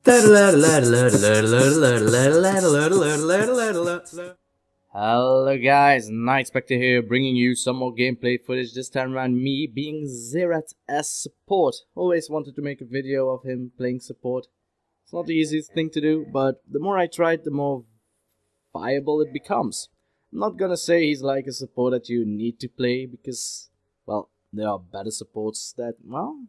Hello guys, Nightspectre here, bringing you some more gameplay footage, this time around me being Xerath as support. Always wanted to make a video of him playing support. It's not the easiest thing to do, but the more I try it, the more viable it becomes. I'm not gonna say he's like a support that you need to play, because, well, there are better supports that, well...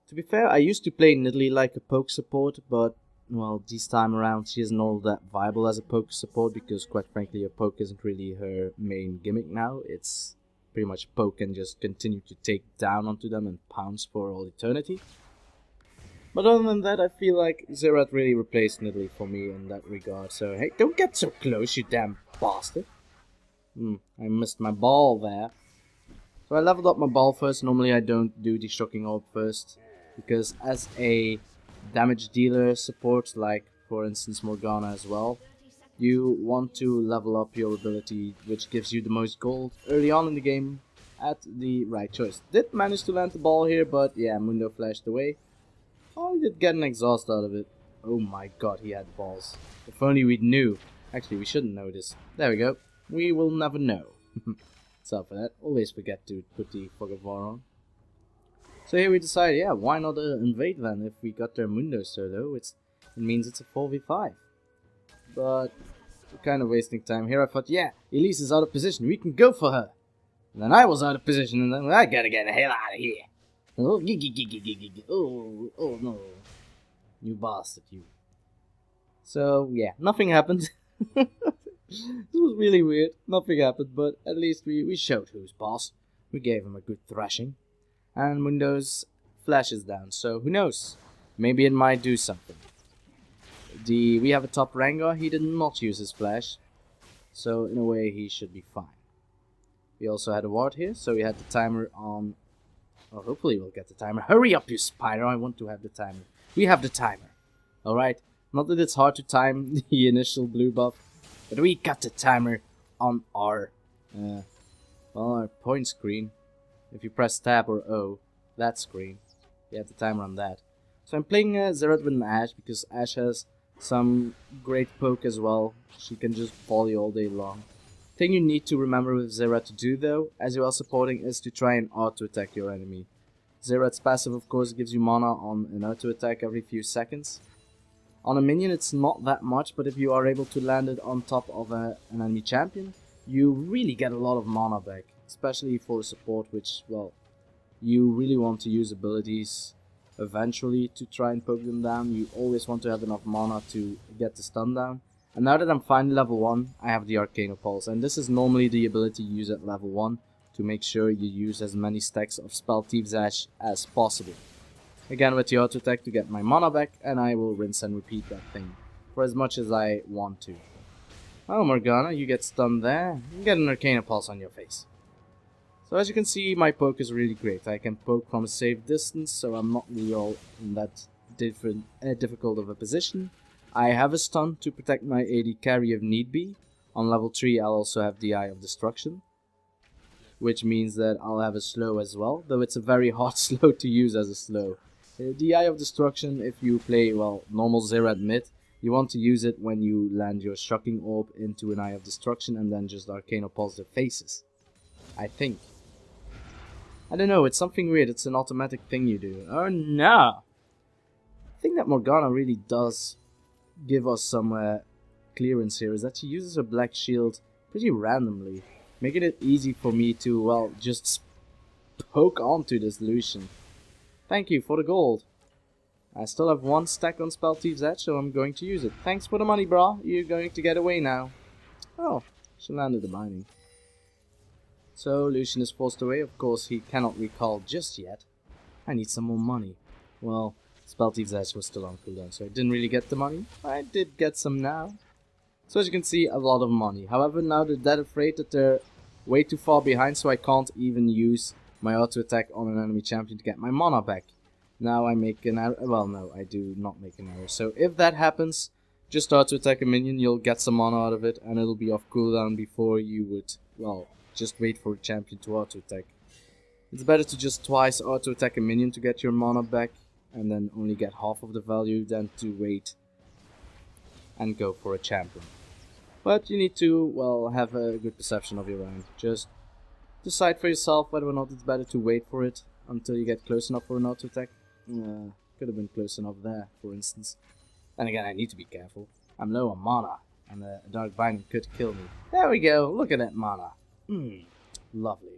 To be fair, I used to play Nidalee like a poke support, but, well, this time around she isn't all that viable as a poke support because, quite frankly, a poke isn't really her main gimmick now. It's pretty much poke and just continue to take down onto them and pounce for all eternity. But other than that, I feel like Xerath really replaced Nidalee for me in that regard. So, hey, don't get so close, you damn bastard. I missed my ball there. So I leveled up my ball first. Normally I don't do the shocking orb first, because as a damage dealer support, like for instance Morgana as well, you want to level up your ability, which gives you the most gold early on in the game at the right choice. Did manage to land the ball here, but yeah, Mundo flashed away. Oh, he did get an exhaust out of it. Oh my god, he had balls. If only we knew. Actually, we shouldn't know this. There we go. We will never know. So for that, always forget to put the Fog of War on. So here we decided, yeah, why not invade then if we got their Mundo solo? It means it's a 4v5. But we're kind of wasting time here. I thought, yeah, Elise is out of position, we can go for her. And then I was out of position, and then I gotta get the hell out of here. Oh no. You bastard, you. So yeah, nothing happened. This was really weird. Nothing happened, but at least we showed who's boss. We gave him a good thrashing. And Mundo's flash is down, so who knows? Maybe it might do something. We have a top Rengar. He did not use his flash, so in a way he should be fine. We also had a ward here, so we had the timer on. Well, hopefully we'll get the timer. Hurry up, you spider! I want to have the timer. We have the timer. Alright? Not that it's hard to time the initial blue buff, but we got the timer on our our point screen. If you press tab or O, that screen, you have the timer on that. So I'm playing Xerath with an Ashe because Ashe has some great poke as well. She can just volley all day long. Thing you need to remember with Xerath to do though, as you are supporting, is to try and auto attack your enemy. Xerath's passive of course gives you mana on an auto attack every few seconds. On a minion it's not that much, but if you are able to land it on top of an enemy champion, you really get a lot of mana back. Especially for support, which, well, you really want to use abilities eventually to try and poke them down. You always want to have enough mana to get the stun down. And now that I'm finally level 1, I have the Arcane Pulse. And this is normally the ability you use at level 1 to make sure you use as many stacks of Spell Thief's Ash as possible. Again with the auto attack to get my mana back, and I will rinse and repeat that thing for as much as I want to. Oh, Morgana, you get stunned there. You get an Arcane Pulse on your face. So as you can see, my poke is really great. I can poke from a safe distance, so I'm not really all in that difficult of a position. I have a stun to protect my AD carry if need be. On level 3 I'll also have the Eye of Destruction, which means that I'll have a slow as well, though it's a very hard slow to use as a slow. The Eye of Destruction, if you play, well, normal Xerath mid, you want to use it when you land your Shocking Orb into an Eye of Destruction and then just Arcane Pulse their faces. I think. I don't know, it's something weird, it's an automatic thing you do. Oh no! The thing that Morgana really does give us some clearance here is that she uses her black shield pretty randomly, making it easy for me to, well, just poke onto this Lucian. Thank you for the gold. I still have 1 stack on Spell Thief's Edge, so I'm going to use it. Thanks for the money, brah. You're going to get away now. Oh, she landed the mining. So Lucian is forced away. Of course he cannot recall just yet. I need some more money. Well, Spell Thief's Edge was still on cooldown, so I didn't really get the money. I did get some now. So as you can see, a lot of money. However, now they're dead afraid that they're way too far behind, so I can't even use my auto attack on an enemy champion to get my mana back. Now I make an error. Well, no, I do not make an error. So if that happens, just auto attack a minion, you'll get some mana out of it, and it'll be off cooldown before you would, well, just wait for a champion to auto attack. It's better to just twice auto attack a minion to get your mana back, and then only get half of the value than to wait and go for a champion. But you need to, well, have a good perception of your round. Just decide for yourself whether or not it's better to wait for it until you get close enough for an auto attack. Could have been close enough there, for instance. And again, I need to be careful. I'm low on mana, and a Dark Binding could kill me. There we go, look at that mana. Lovely.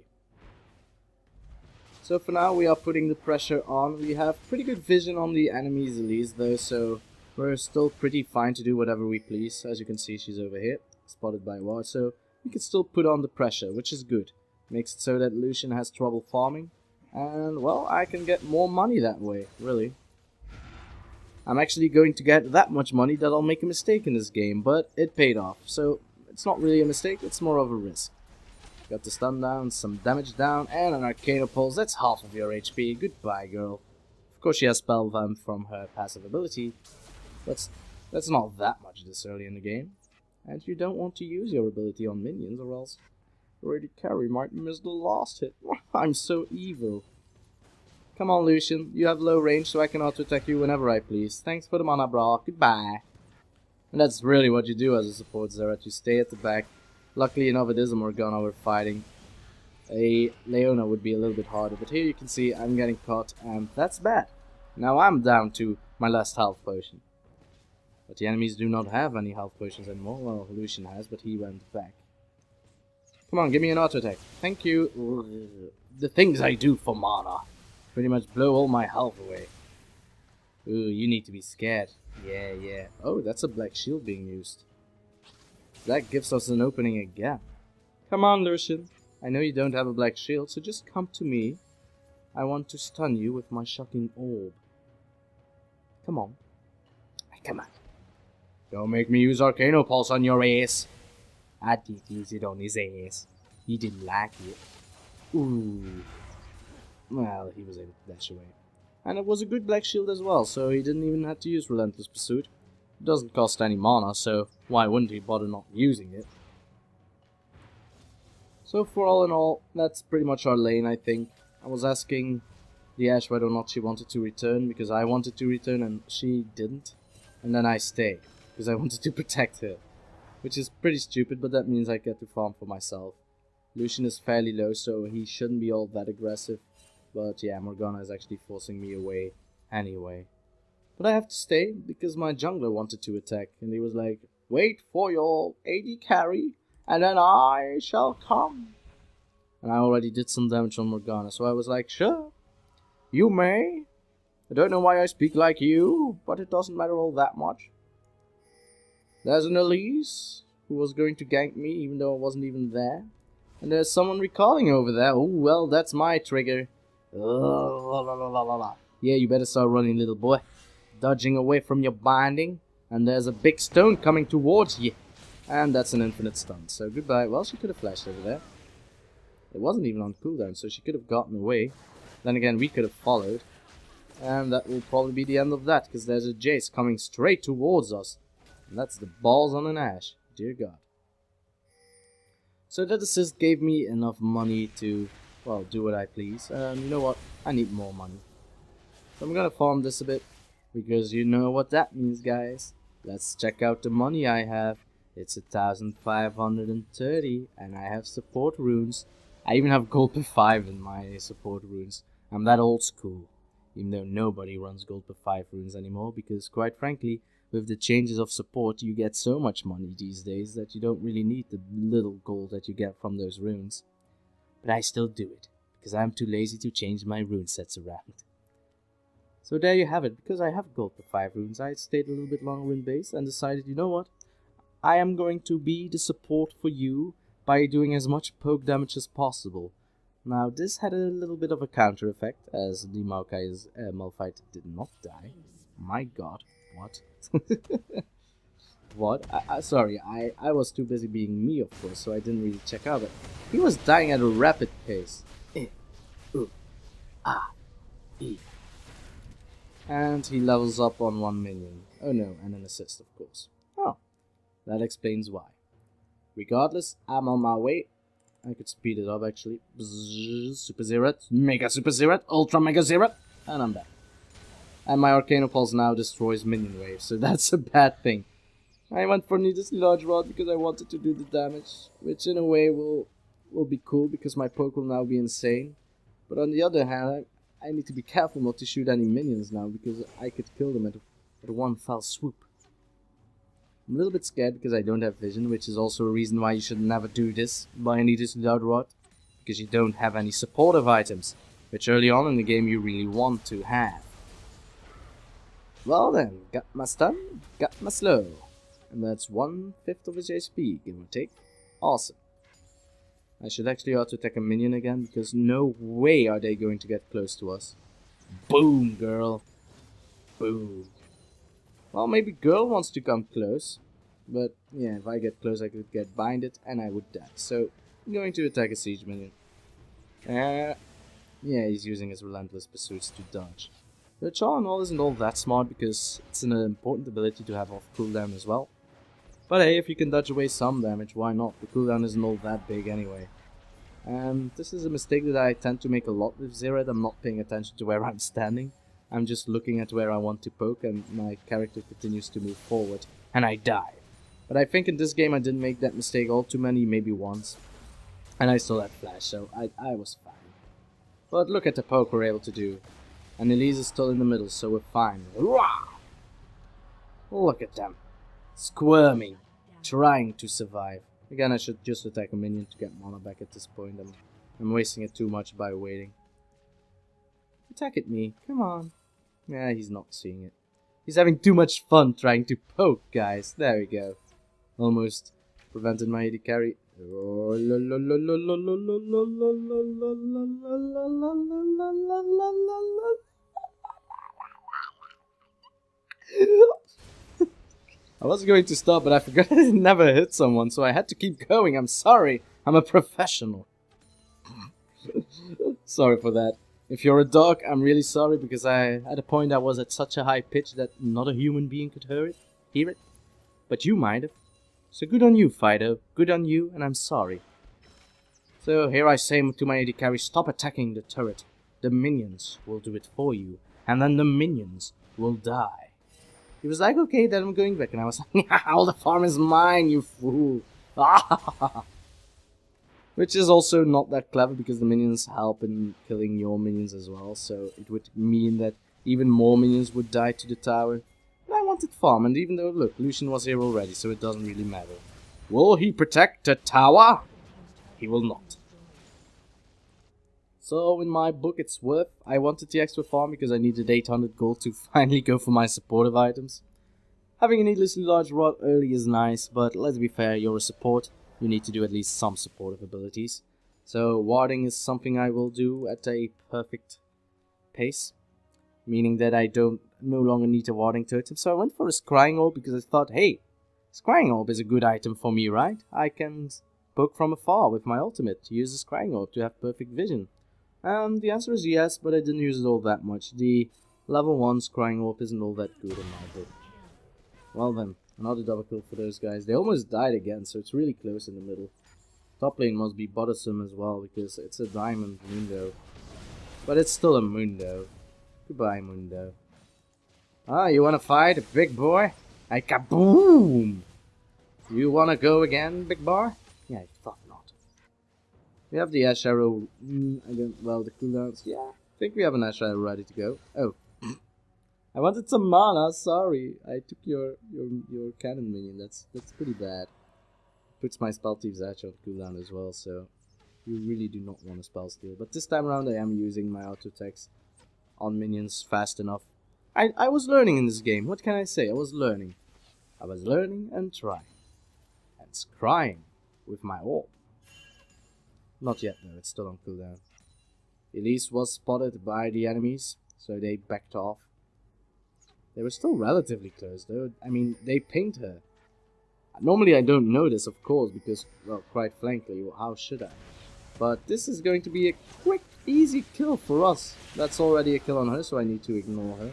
So for now, we are putting the pressure on. We have pretty good vision on the enemy's Elise though, so we're still pretty fine to do whatever we please. As you can see, she's over here, spotted by a ward, so we can still put on the pressure, which is good. Makes it so that Lucian has trouble farming, and well, I can get more money that way, really. I'm actually going to get that much money that I'll make a mistake in this game, but it paid off, so it's not really a mistake, it's more of a risk. Got the stun down, some damage down, and an Arcano Pulse. That's half of your HP. Goodbye, girl. Of course, she has Spell Vamp from her passive ability. That's not that much this early in the game. And you don't want to use your ability on minions, or else your AD carry might miss the last hit. I'm so evil. Come on, Lucian. You have low range, so I can auto-attack you whenever I please. Thanks for the mana, bro. Goodbye. And that's really what you do as a support, Xerath. You stay at the back. Luckily enough, it is a Morgana we're fighting. A Leona would be a little bit harder, but here you can see I'm getting caught, and that's bad. Now I'm down to my last health potion. But the enemies do not have any health potions anymore. Well, Lucian has, but he went back. Come on, give me an auto attack. Thank you. The things I do for mana pretty much blow all my health away. Ooh, you need to be scared. Yeah. Oh, that's a black shield being used. That gives us an opening again. Come on, Lucian. I know you don't have a black shield, so just come to me. I want to stun you with my shocking orb. Come on. Come on. Don't make me use Arcano Pulse on your ass. I did use it on his ass. He didn't like it. Ooh. Well, he was able to dash away. And it was a good black shield as well, so he didn't even have to use Relentless Pursuit. It doesn't cost any mana, so why wouldn't he bother not using it? So for all in all, that's pretty much our lane, I think. I was asking the Ashe whether or not she wanted to return, because I wanted to return and she didn't. And then I stayed, because I wanted to protect her. Which is pretty stupid, but that means I get to farm for myself. Lucian is fairly low, so he shouldn't be all that aggressive. But yeah, Morgana is actually forcing me away anyway. But I have to stay, because my jungler wanted to attack, and he was like, wait for your AD carry, and then I shall come. And I already did some damage on Morgana, so I was like, sure, you may. I don't know why I speak like you, but it doesn't matter all that much. There's an Elise, who was going to gank me, even though I wasn't even there. And there's someone recalling over there. Oh, well, that's my trigger. Yeah, you better start running, little boy. Dodging away from your binding, and there's a big stone coming towards you, and that's an infinite stun, so goodbye. Well, she could have flashed over there. It wasn't even on cooldown, so she could have gotten away. Then again, we could have followed, and that will probably be the end of that, because there's a Jace coming straight towards us, and that's the balls on an Ashe. Dear God. So that assist gave me enough money to, well, do what I please, and you know what, I need more money. So I'm gonna farm this a bit. Because you know what that means, guys. Let's check out the money I have. It's 1,530, and I have support runes. I even have gold per 5 in my support runes. I'm that old school. Even though nobody runs gold per 5 runes anymore, because quite frankly, with the changes of support, you get so much money these days that you don't really need the little gold that you get from those runes. But I still do it, because I'm too lazy to change my rune sets around. So there you have it. Because I have gold for 5 runes, I stayed a little bit longer in base and decided, you know what? I am going to be the support for you by doing as much poke damage as possible. Now, this had a little bit of a counter effect, as the Maokai's Malphite did not die. My god, what? What? Sorry, I was too busy being me, of course, so I didn't really check out, but he was dying at a rapid pace. And he levels up on 1 minion. Oh no, and an assist, of course. Oh, that explains why. Regardless, I'm on my way. I could speed it up, actually. Bzzz, Super Xerath, Mega Super Xerath, Ultra Mega Xerath, and I'm back. And my Arcano Pulse now destroys minion waves, so that's a bad thing. I went for needlessly large rod because I wanted to do the damage, which in a way will be cool because my poke will now be insane. But on the other hand, I need to be careful not to shoot any minions now because I could kill them at one fell swoop. I'm a little bit scared because I don't have vision, which is also a reason why you should never do this, buy a needlessly large rod, because you don't have any supportive items, which early on in the game you really want to have. Well then, got my stun, got my slow. And that's 1/5 of his HP, give or take. Awesome. I should actually auto-attack a minion again, because no way are they going to get close to us. Boom, girl. Boom. Well, maybe girl wants to come close. But yeah, if I get close I could get binded and I would die. So, I'm going to attack a siege minion. Yeah, he's using his relentless pursuits to dodge. Which all in all isn't all that smart because it's an important ability to have off cooldown as well. But hey, if you can dodge away some damage, why not? The cooldown isn't all that big anyway. And this is a mistake that I tend to make a lot with Xerath. I'm not paying attention to where I'm standing. I'm just looking at where I want to poke and my character continues to move forward. And I die. But I think in this game I didn't make that mistake all too many, maybe once. And I still had flash, so I was fine. But look at the poke we're able to do. And Elise is still in the middle, so we're fine. Hurrah! Look at them. Squirming. Trying to survive. Again, I should just attack a minion to get mana back at this point. I'm wasting it too much by waiting. Attack at me. Come on. Yeah, he's not seeing it. He's having too much fun trying to poke, guys. There we go. Almost prevented my AD carry. I was going to stop, but I forgot I never hit someone, so I had to keep going. I'm sorry. I'm a professional. Sorry for that. If you're a dog, I'm really sorry because at a point I was at such a high pitch that not a human being could hear it. But you might have. So good on you, Fido. Good on you, and I'm sorry. So here I say to my AD carry, stop attacking the turret. The minions will do it for you, and then the minions will die. He was like, okay, then I'm going back, and I was like, all the farm is mine, you fool. Which is also not that clever, because the minions help in killing your minions as well, so it would mean that even more minions would die to the tower. But I wanted farm, and even though, look, Lucian was here already, so it doesn't really matter. Will he protect the tower? He will not. So in my book it's worth. I wanted the extra farm because I needed 800 gold to finally go for my supportive items. Having a needlessly large rod early is nice, but let's be fair, you're a support. You need to do at least some supportive abilities. So warding is something I will do at a perfect pace. Meaning that I no longer need a warding totem. So I went for a scrying orb because I thought, hey, scrying orb is a good item for me, right? I can poke from afar with my ultimate to use a scrying orb to have perfect vision. The answer is yes, but I didn't use it all that much. The level 1 scrying orb isn't all that good in my book. Well then, another double kill for those guys. They almost died again, so it's really close in the middle. Top lane must be bothersome as well, because it's a diamond Mundo. But it's still a Mundo. Goodbye, Mundo. Ah, you wanna fight, big boy? I kaboom! You wanna go again, big boy? Yeah, I thought not. We have the Ash Arrow, well, the cooldowns, yeah. I think we have an Ash Arrow ready to go. Oh. I wanted some mana, sorry. I took your cannon minion, that's pretty bad. Puts my Spell Thief's Edge on cooldown as well, so you really do not want to spell steal. But this time around I am using my auto attacks on minions fast enough. I was learning in this game, what can I say? I was learning. I was learning and trying. And scrying with my orb. Not yet though, it's still on cooldown. Elise was spotted by the enemies, so they backed off. They were still relatively close though, I mean, they pinged her. Normally I don't know this, of course, because, well, quite frankly, how should I? But this is going to be a quick, easy kill for us. That's already a kill on her, so I need to ignore her.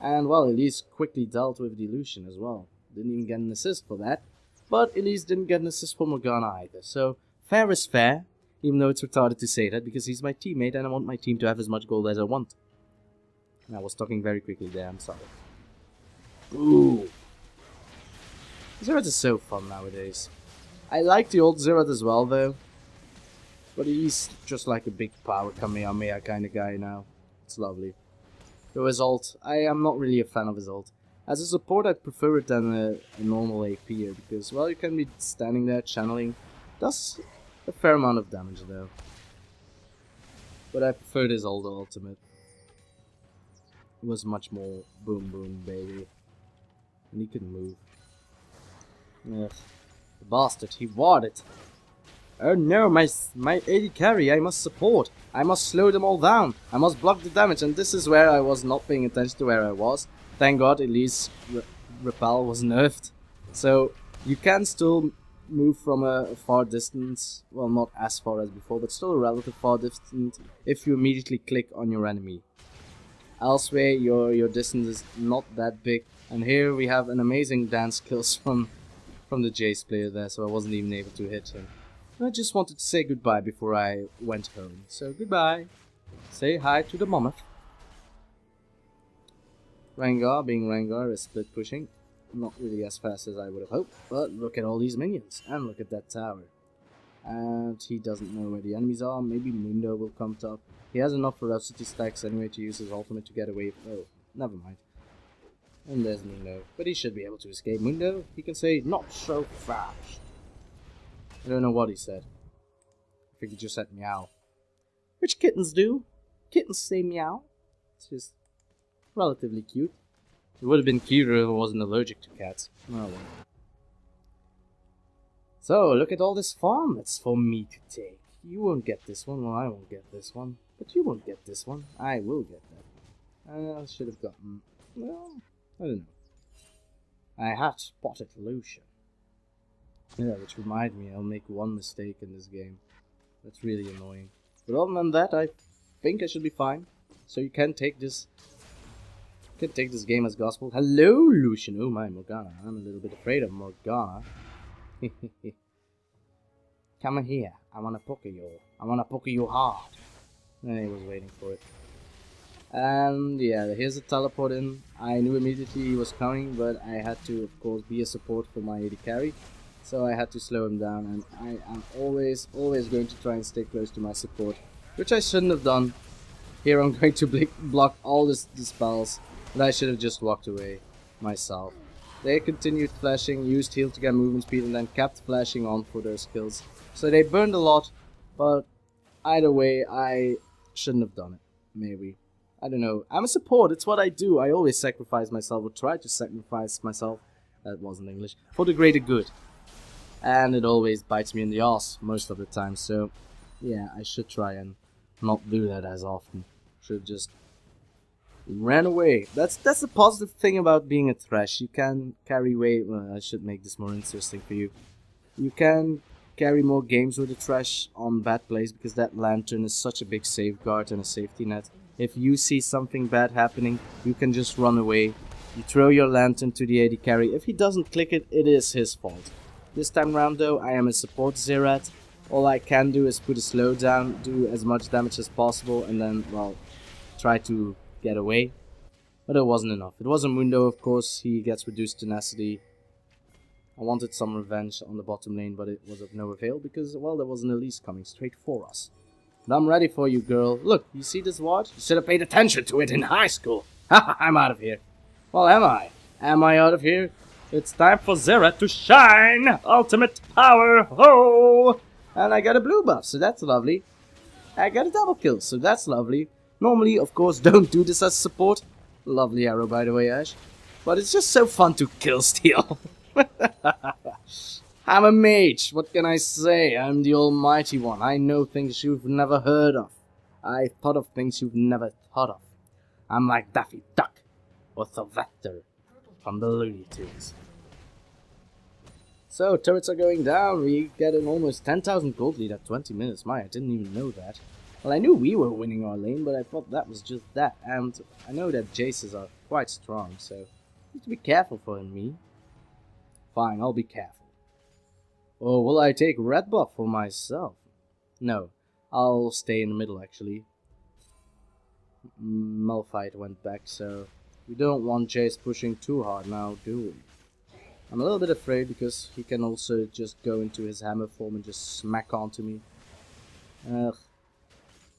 And, well, Elise quickly dealt with the Lucian as well. Didn't even get an assist for that. But Elise didn't get an assist for Morgana either, so fair is fair. Even though it's retarded to say that, because he's my teammate and I want my team to have as much gold as I want. I was talking very quickly there, I'm sorry. Ooh. Xerath is so fun nowadays. I like the old Xerath as well though. But he's just like a big power Kamehameha kind of guy now. It's lovely. Though his ult, I am not really a fan of his ult. As a support I'd prefer it than a normal APer because, well, you can be standing there channeling. Does a fair amount of damage though. But I preferred his old ultimate. It was much more boom boom baby. And he could move. Ugh. The bastard, he warded. Oh no, my AD carry, I must support. I must slow them all down. I must block the damage, and this is where I was not paying attention to where I was. Thank God, at least Repel was nerfed. So, you can still move from a far distance. Well, not as far as before, but still a relative far distance if you immediately click on your enemy. Elsewhere, your distance is not that big. And here we have an amazing dance kills from the Jace player there, so I wasn't even able to hit him. I just wanted to say goodbye before I went home. So goodbye. Say hi to the mammoth. Rengar, being Rengar, is split pushing. Not really as fast as I would have hoped, but look at all these minions, and look at that tower. And he doesn't know where the enemies are. Maybe Mundo will come top. He has enough ferocity stacks anyway to use his ultimate to get away. Oh, never mind. And there's Mundo. But he should be able to escape. Mundo, he can say, not so fast. I don't know what he said. I think he just said meow. Which kittens do. Kittens say meow. It's just relatively cute. It would have been cuter if I wasn't allergic to cats. Oh well. So, look at all this farm that's for me to take. You won't get this one, well I won't get this one. But you won't get this one. I will get that. I should have gotten... well, I don't know. I had spotted Lucian. Yeah, which reminds me, I'll make one mistake in this game. That's really annoying. But other than that, I think I should be fine. So you can take this... game as gospel. Hello, Lucian. Oh my, Morgana. I'm a little bit afraid of Morgana. Come here. I wanna poke you. I wanna poke you hard. And he was waiting for it. And yeah, here's a teleport in. I knew immediately he was coming, but I had to, of course, be a support for my AD carry. So I had to slow him down, and I am always going to try and stay close to my support. Which I shouldn't have done. Here I'm going to block all the spells, but I should have just walked away myself. They continued flashing, used heal to get movement speed, and then kept flashing on for their skills. So they burned a lot, but either way, I shouldn't have done it. Maybe. I don't know. I'm a support, it's what I do. I always sacrifice myself, or try to sacrifice myself. That wasn't English. For the greater good. And it always bites me in the ass most of the time, so yeah, I should try and not do that as often. Should just ran away. That's the positive thing about being a Thresh. You can carry weight. Well, I should make this more interesting for you. You can carry more games with a Thresh on bad plays because that lantern is such a big safeguard and a safety net. If you see something bad happening, you can just run away. You throw your lantern to the AD carry. If he doesn't click it, it is his fault. This time around though, I am a support Xerath. All I can do is put a slow down, do as much damage as possible, and then, well, try to get away. But it wasn't enough. It was a Mundo, of course. He gets reduced tenacity. I wanted some revenge on the bottom lane, but it was of no avail because, well, there was an Elise coming straight for us. But I'm ready for you, girl. Look, you see this watch? You should have paid attention to it in high school. Haha, I'm out of here. Well, am I? Am I out of here? It's time for Xerath to shine! Ultimate power! Ho! And I got a blue buff, so that's lovely. I got a double kill, so that's lovely. Normally, of course, don't do this as support. Lovely arrow, by the way, Ash. But it's just so fun to kill steal. I'm a mage, what can I say? I'm the almighty one. I know things you've never heard of. I thought of things you've never thought of. I'm like Daffy Duck, or Sylvester from the Looney Tunes. So, turrets are going down. We get an almost 10,000 gold lead at 20 minutes. My, I didn't even know that. Well, I knew we were winning our lane, but I thought that was just that. And I know that Jaces are quite strong, so you need to be careful for me. Fine, I'll be careful. Or will I take red buff for myself? No, I'll stay in the middle, actually. Malphite went back, so we don't want Jace pushing too hard now, do we? I'm a little bit afraid because he can also just go into his hammer form and just smack onto me. Ugh.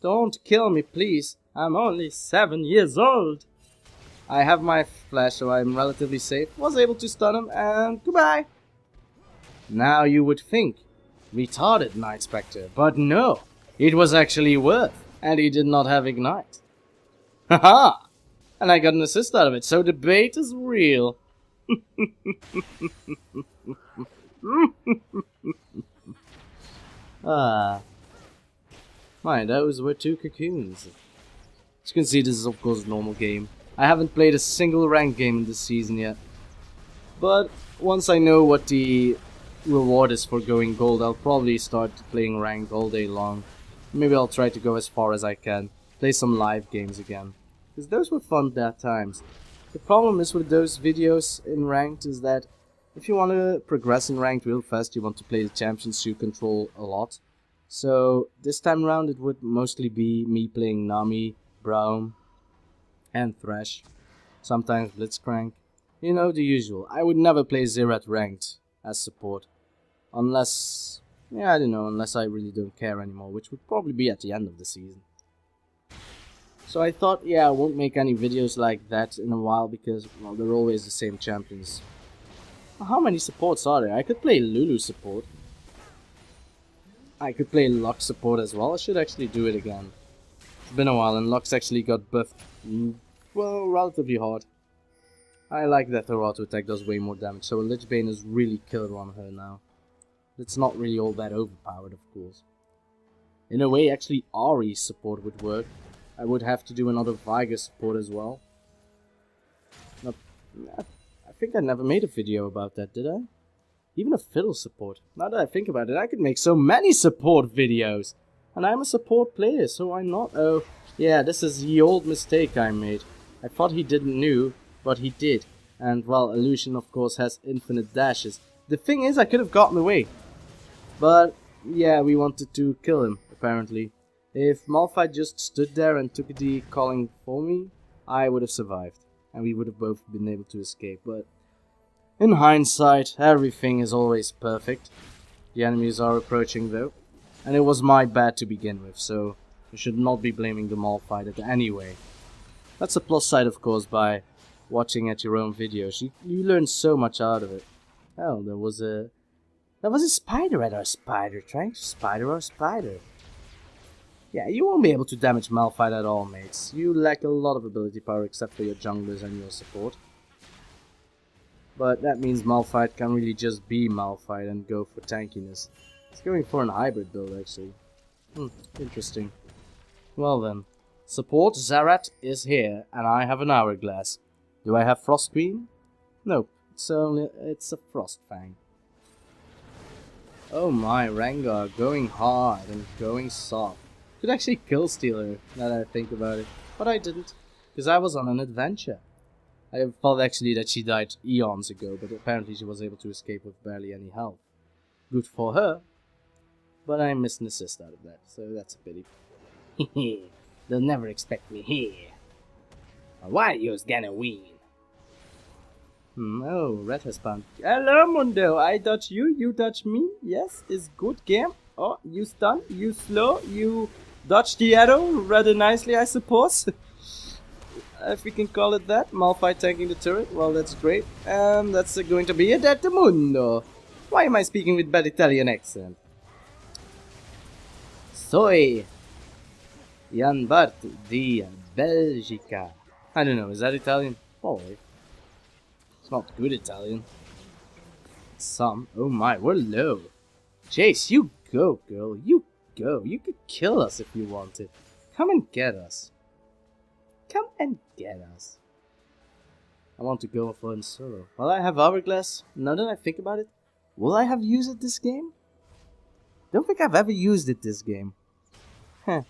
Don't kill me, please. I'm only 7 years old. I have my flash, so I'm relatively safe. Was able to stun him, and goodbye. Now you would think, retarded Nightspectre, but no. It was actually worth, and he did not have Ignite. Haha! And I got an assist out of it, so the bait is real. Ah. My, those were 2 cocoons. As you can see, this is of course a normal game. I haven't played a single ranked game in this season yet. But once I know what the reward is for going gold, I'll probably start playing ranked all day long. Maybe I'll try to go as far as I can. Play some live games again. Because those were fun that times. The problem is with those videos in ranked is that if you want to progress in ranked real fast, you want to play the champions you control a lot. So this time around it would mostly be me playing Nami, Braum, and Thresh. Sometimes Blitzcrank. You know, the usual. I would never play Xerath ranked as support. Unless, yeah, I don't know, unless I really don't care anymore, which would probably be at the end of the season. So I thought, yeah, I won't make any videos like that in a while because, well, they're always the same champions. How many supports are there? I could play Lulu support. I could play Lux support as well. I should actually do it again. It's been a while and Lux actually got buffed, well, relatively hard. I like that her auto attack does way more damage, so a Lich Bane is really killer on her now. It's not really all that overpowered, of course. In a way, actually, Ahri support would work. I would have to do another Veigar support as well. No, I think I never made a video about that, did I? Even a Fiddle support. Now that I think about it, I could make so many support videos. And I'm a support player, so why not? Oh, yeah, this is the old mistake I made. I thought he didn't know, but he did. And, well, Illusion, of course, has infinite dashes. The thing is, I could have gotten away. But, yeah, we wanted to kill him, apparently. If Malphite just stood there and took the calling for me, I would have survived. And we would have both been able to escape, but in hindsight, everything is always perfect. The enemies are approaching though, and it was my bad to begin with, so you should not be blaming the Malphite anyway. That's a plus side, of course, by watching at your own videos. You learn so much out of it. Oh, there was a spider at our spider, trying to spider our spider. Yeah, you won't be able to damage Malphite at all, mates. You lack a lot of ability power except for your junglers and your support. But that means Malphite can really just be Malphite and go for tankiness. It's going for an hybrid build, actually. Interesting. Well then, support Xerath is here, and I have an hourglass. Do I have Frost Queen? Nope, it's a Frost Fang. Oh my, Rengar going hard and going soft. Could actually kill steal her, now that I think about it. But I didn't, because I was on an adventure. I thought actually that she died eons ago, but apparently she was able to escape with barely any health. Good for her, but I missed an assist out of that, so that's a pity. Hehe, they'll never expect me here. Why you's gonna win? Oh, Red has spawned. Hello, Mundo, I dodge you, you dodge me. Yes, it's good game. Oh, you stun, you slow, you dodge the arrow rather nicely, I suppose. If we can call it that. Malphite tanking the turret, well, that's great. And that's going to be it at the Mundo. Why am I speaking with bad Italian accent? Soy Jan Bart di Belgica. I don't know, is that Italian? Probably. It's not good Italian. Some. Oh my, we're low. Jace, you go, girl. You go. You could kill us if you wanted. Come and get us. Come and get us. I want to go for in solo. Well, I have Hourglass. Now that I think about it, will I have used it this game? Don't think I've ever used it this game. Heh.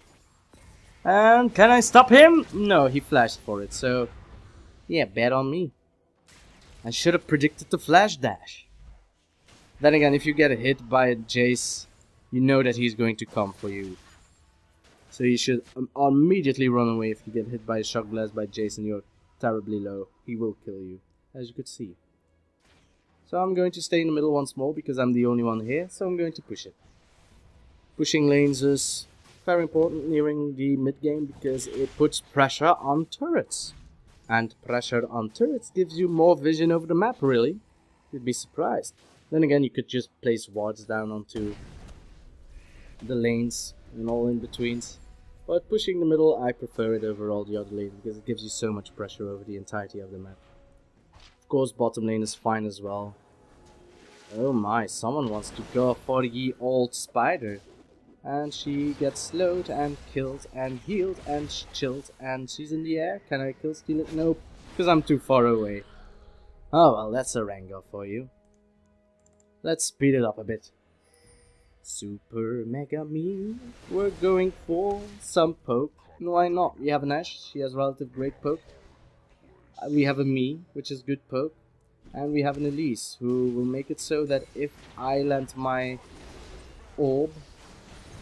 And can I stop him? No, he flashed for it, so yeah, bet on me. I should have predicted the flash dash. Then again, if you get hit by a Jace, you know that he's going to come for you. So you should immediately run away. If you get hit by a shock blast by Jason, you're terribly low. He will kill you, as you could see. So I'm going to stay in the middle once more because I'm the only one here, so I'm going to push it. Pushing lanes is very important nearing the mid-game because it puts pressure on turrets. And pressure on turrets gives you more vision over the map, really. You'd be surprised. Then again, you could just place wards down onto the lanes and all in-betweens. But pushing the middle, I prefer it over all the other lanes because it gives you so much pressure over the entirety of the map. Of course, bottom lane is fine as well. Oh my, someone wants to go for the old spider. And she gets slowed and killed and healed and chilled and she's in the air. Can I kill steal it? Nope, because I'm too far away. Oh well, that's a Rengar for you. Let's speed it up a bit. Super Mega Me. We're going for some poke. Why not? We have an Ashe, she has relative great poke. We have a Me, which is good poke. And we have an Elise, who will make it so that if I land my orb,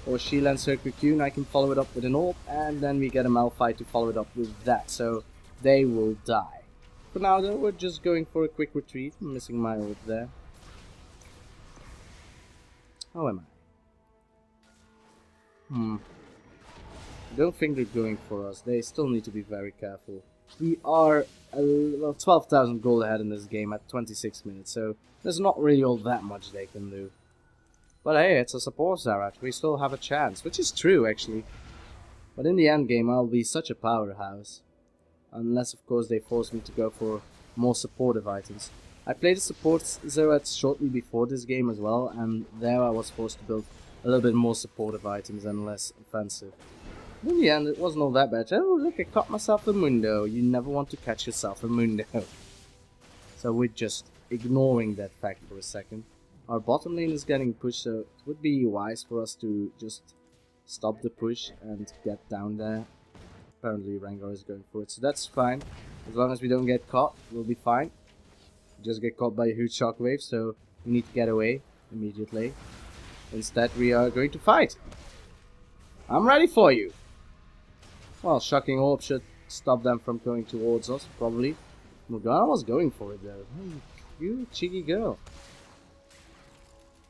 or she lands her cocoon, I can follow it up with an orb, and then we get a Malphite to follow it up with that, so they will die. For now though, we're just going for a quick retreat. I'm missing my orb there. How am I? I don't think they're going for us. They still need to be very careful. We are well, 12,000 gold ahead in this game at 26 minutes, so there's not really all that much they can do. But hey, it's a support Xerath, we still have a chance, which is true actually. But in the end game I'll be such a powerhouse. Unless of course they force me to go for more supportive items. I played a support Xerath shortly before this game as well, and there I was forced to build a little bit more supportive items and less offensive. But in the end it wasn't all that bad. Oh look, I caught myself a Mundo. You never want to catch yourself a Mundo. So we're just ignoring that fact for a second. Our bottom lane is getting pushed, so it would be wise for us to just stop the push and get down there. Apparently Rengar is going for it, so that's fine. As long as we don't get caught, we'll be fine. We just get caught by a huge shockwave, so we need to get away immediately. Instead, we are going to fight. I'm ready for you. Well, shocking orb should stop them from going towards us, probably. Morgana was going for it though. You cheeky girl.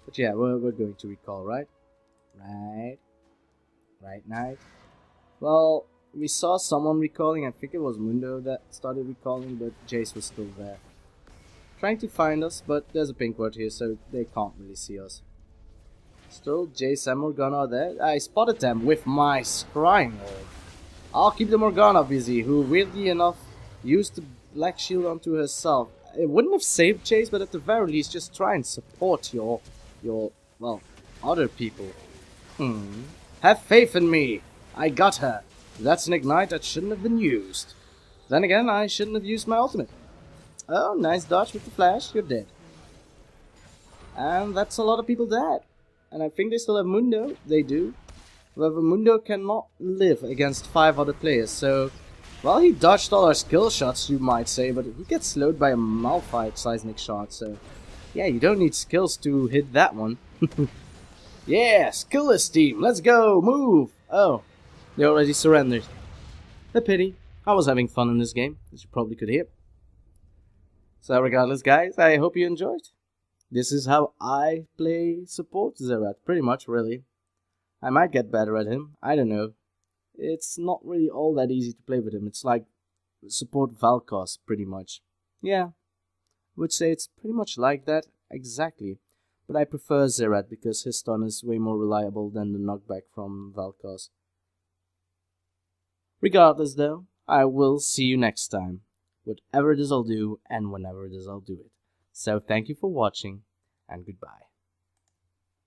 But yeah, we're going to recall, right? Right, Knight. Well, we saw someone recalling. I think it was Mundo that started recalling, but Jace was still there. Trying to find us, but there's a pink ward here, so they can't really see us. Still, Jace and Morgana are there. I spotted them with my scrying orb. I'll keep the Morgana busy, who weirdly enough used the black shield onto herself. It wouldn't have saved Jace, but at the very least, just try and support your well, other people. Have faith in me. I got her. That's an ignite that shouldn't have been used. Then again, I shouldn't have used my ultimate. Oh, nice dodge with the flash. You're dead. And that's a lot of people dead. And I think they still have Mundo. They do. However, Mundo cannot live against 5 other players, so... Well, he dodged all our skill shots, you might say, but he gets slowed by a Malphite seismic shot, so... Yeah, you don't need skills to hit that one. Yeah, skillless team, let's go, move! Oh, they already surrendered. A pity. I was having fun in this game, as you probably could hear. So regardless, guys, I hope you enjoyed. This is how I play support Xerath, pretty much, really. I might get better at him, I don't know. It's not really all that easy to play with him. It's like support Valkos, pretty much. Yeah, would say it's pretty much like that, exactly. But I prefer Xerath because his stun is way more reliable than the knockback from Valkos. Regardless though, I will see you next time. Whatever it is I'll do, and whenever it is I'll do it. So thank you for watching, and goodbye.